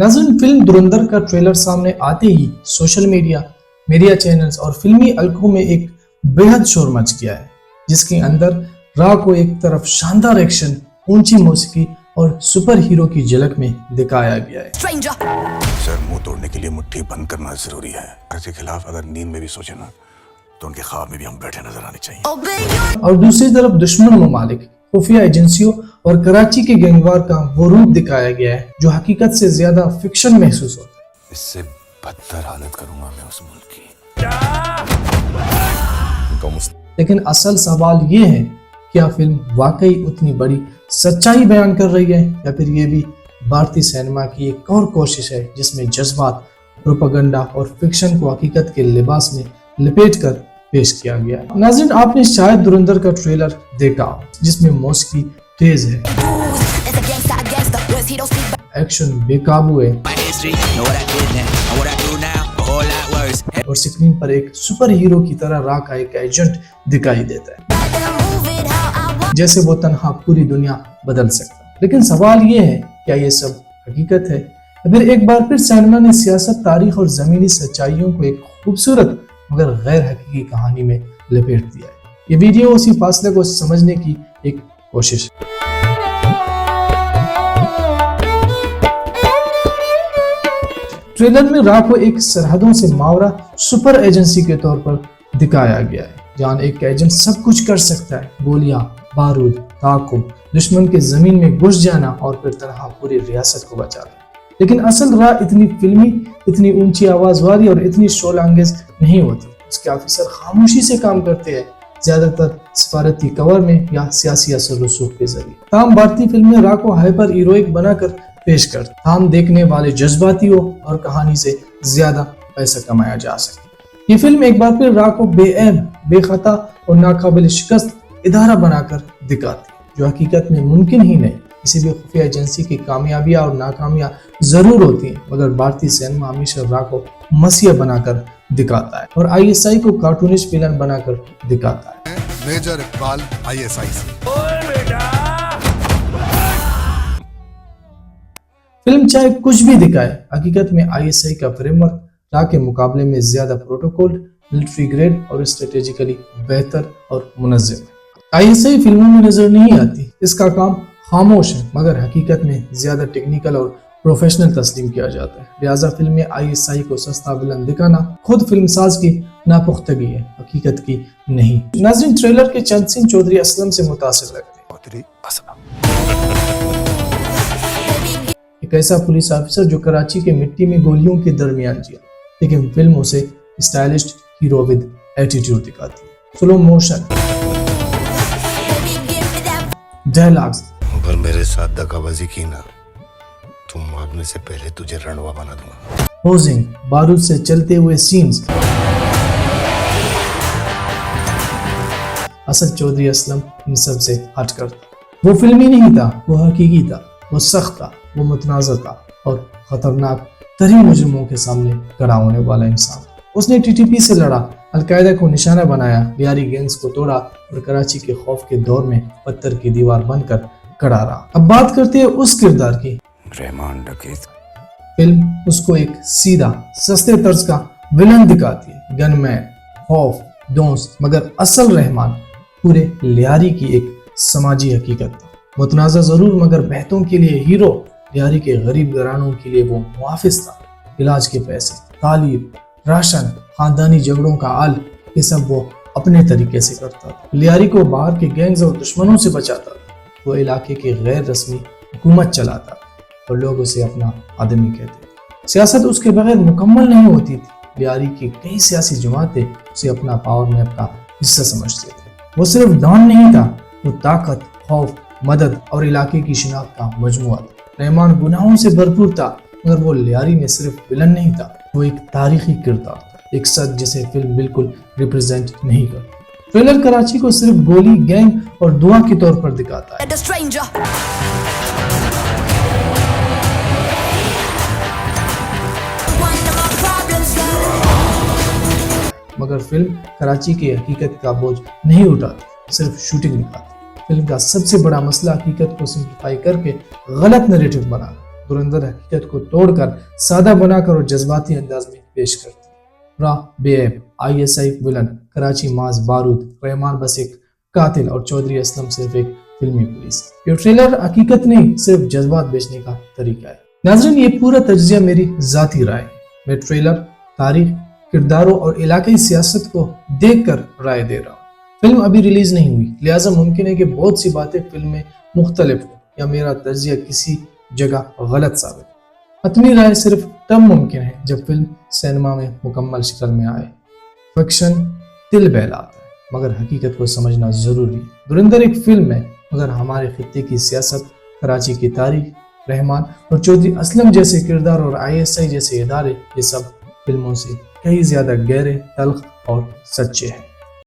नाज़रीन, फिल्म धुरंधर का ट्रेलर सामने आते ही सोशल मीडिया चैनल्स और फिल्मी हलकों में एक बेहद शोर मच गया है, जिसके अंदर रा को एक तरफ शानदार एक्शन, ऊंची मौसीकी और सुपर हीरो की झलक में दिखाया गया है। सर, मुंह तोड़ने के लिए मुट्ठी बंद करना जरूरी है। इसके खिलाफ अगर नींद में भी सोचे ना तो उनके ख्वाब में भी हम बैठे नजर आने चाहिए। और दूसरी तरफ दुश्मन ममालिक, खुफिया एजेंसियों और कराची के गैंगवार का वो रूप दिखाया गया है जो हकीकत से ज्यादा फिक्शन महसूस होता है। इससे बदतर हालत करूंगा मैं उस मुल्क की। लेकिन असल सवाल ये है, क्या फिल्म वाकई उतनी बड़ी सच्चाई बयान कर रही है या फिर ये भी भारतीय सिनेमा की एक और कोशिश है जिसमें जज्बात, प्रोपेगेंडा और फिक्शन को हकीकत के लिबास में लपेटकर पेश किया गया है। नाज़रीन, आपने शायद धुरंधर का ट्रेलर देखा जिसमें मौसीकी तेज है, एक्शन बेकाबू है और स्क्रीन पर एक सुपर हीरो की तरह रा का एक एजेंट दिखाई देता है, जैसे वो तन्हा पूरी दुनिया बदल सकता है। लेकिन सवाल ये है, क्या ये सब हकीकत है या फिर एक बार फिर सिनेमा ने सियासत, तारीख और जमीनी सच्चाइयों को एक खूबसूरत मगर गैर हकीकी कहानी में लपेट दिया है। ये वीडियो उसी फासले को समझने की एक कोशिश है। ट्रेलर में रा को एक सरहदों से मावरा सुपर एजेंसी के तौर पर दिखाया गया है, जहां एक एजेंट सब कुछ कर सकता है, गोलियां, बारूद, ताकुब, दुश्मन के जमीन में घुस जाना और फिर तनहा पूरी रियासत को बचाना। लेकिन असल रा इतनी फिल्मी, इतनी ऊंची आवाज वाली और इतनी शोलांगेज नहीं होती। उसके ऑफिसर खामोशी से काम करते हैं, ज्यादातर सिफारती कवर में या सियासी असर रसूख के जरिए। तमाम भारतीय फिल्में रा को हाइपर हीरोइक बनाकर पेश करते, हम देखने वाले जज्बाती हो और कहानी से ज्यादा पैसा कमाया जा सके। ये फिल्म एक बार फिर रा को बेऐब, बेखता और नाकाबिल शिकस्त इदारा बनाकर दिखाती है, जो हकीकत में मुमकिन ही नहीं। किसी भी खुफिया एजेंसी की कामयाबियां और नाकामियां जरूर होती हैं, मगर भारतीय सिनेमा हमेशा रा को मसीहा बनाकर दिखाता है और ISI को कार्टूनिश विलन बनाकर दिखाता है। मेजर इकबाल ISI से। फिल्म चाहे कुछ भी दिखाए, हकीकत में ISI का फ्रेमवर्क रा के मुकाबले में ज्यादा प्रोटोकॉल, मिलिट्री ग्रेड और स्ट्रेटेजिकली बेहतर और मुनज़्ज़म है। ISI फिल्मों में नजर नहीं आती, इसका काम खामोश है, मगर हकीकत में ज्यादा टेक्निकल और प्रोफेशनल तस्लीम किया जाता है। लिहाजा फिल्म में ISI को सस्ता विलन दिखाना खुद फिल्मसाज की नापुख्तगी है, हकीकत की नहीं। नाज़रीन, ट्रेलर के चंद सीन चौधरी असलम से मुतासिर लगते हैं। एक ऐसा पुलिस ऑफिसर जो कराची के मिट्टी में गोलियों के दरमियान जिया, लेकिन फिल्म उसे स्टाइलिश हीरो विद एटीट्यूड दिखाती है। स्लो मोशन, डायलॉग्स, अगर मेरे साथ दगाबाजी की ना तो मारने से पहले तुझे रणवा बना दूंगा। पोजिंग, बारूद से चलते हुए सीन्स। असद चौधरी असलम इन सब से हटकर था। वो फिल्मी नहीं था, वो हकीकी था, वो सख्त था, वो मुतनाज़ा था और खतरनाक तरीन मुजरिमों के सामने खड़ा होने वाला इंसान। उसने TTP से लड़ा, अलकायदा को निशाना बनाया, बिहारी गैंग्स को तोड़ा और कराची के खौफ के दौर में पत्थर की दीवार बनकर खड़ा रहा। अब बात करते हैं उस किरदार की। रहमान डकैत। फिल्म उसको एक सीधा, सस्ते तर्ज का विलन दिखाती है, गनमैन, खौफ, दोस्त, मगर असल रहमान पूरे लिहारी की एक समाजी हकीकत था। मुतनाज़ा जरूर, मगर बहतों के लिए हीरो। लिहारी के गरीब घरानों के लिए वो मुहाफिज था। इलाज के पैसे, तालीम, राशन, खानदानी झगड़ों का हल, ये सब वो अपने तरीके से करता था। लिहारी को बाहर के गैंग्स और दुश्मनों से बचाता था। वो इलाके की गैर रस्मी हुकूमत चलाता और लोग उसे अपना आदमी कहते थे। सियासत उसके बगैर मुकम्मल नहीं होती थी। लिहारी की कई सियासी जमातें उसे अपना पावर में अपना हिस्सा समझते थे। वो सिर्फ डॉन नहीं था, वो ताकत, खौफ, मदद और इलाके की शिनाख्त का मजमुआ था। रहमान गुनाहों से भरपूर था, मगर वो लिहारी में सिर्फ विलन नहीं था, वो एक तारीखी किरदार था, एक सच जिसे फिल्म बिल्कुल रिप्रेजेंट नहीं करती। ट्रेलर कराची को सिर्फ गोली, गैंग और दुआ के तौर पर दिखाता है, मगर फिल्म कराची की हकीकत का बोझ नहीं उठाती, सिर्फ शूटिंग दिखाती। फिल्म का सबसे बड़ा मसला हकीकत को सिंप्लीफाई करके गलत नैरेटिव बनाना। دھرندھر حقیقت کو توڑ کر سادہ بنا کر اور جذباتی انداز میں پیش کرتی ہے۔ راہ بے عیب، ISI ولن، کراچی ماس بارود، رحمان بس ایک قاتل اور چودھری اسلم صرف ایک فلمی پولیس۔ یہ ٹریلر حقیقت نہیں، صرف جذبات بیچنے کا طریقہ ہے۔ ناظرین، یہ پورا تجزیہ میری ذاتی رائے ہے۔ میں ٹریلر، تاریخ، کرداروں اور علاقائی سیاست کو دیکھ کر رائے دے رہا ہوں۔ فلم ابھی ریلیز نہیں ہوئی، لہٰذا ممکن ہے کہ بہت سی باتیں فلم میں مختلف ہوں یا میرا تجزیہ کسی جگہ غلط ثابت ہو۔ حتمی رائے صرف تب ممکن ہے جب فلم سینما میں مکمل شکل میں آئے۔ فکشن دل بہلاتا ہے مگر حقیقت کو سمجھنا ضروری ہے۔ دھرندھر ایک فلم ہے مگر ہمارے خطے کی سیاست، کراچی کی تاریخ، رحمان اور چودھری اسلم جیسے کردار اور ISI جیسے ادارے، یہ سب فلموں سے کہیں زیادہ گہرے، تلخ اور سچے ہیں۔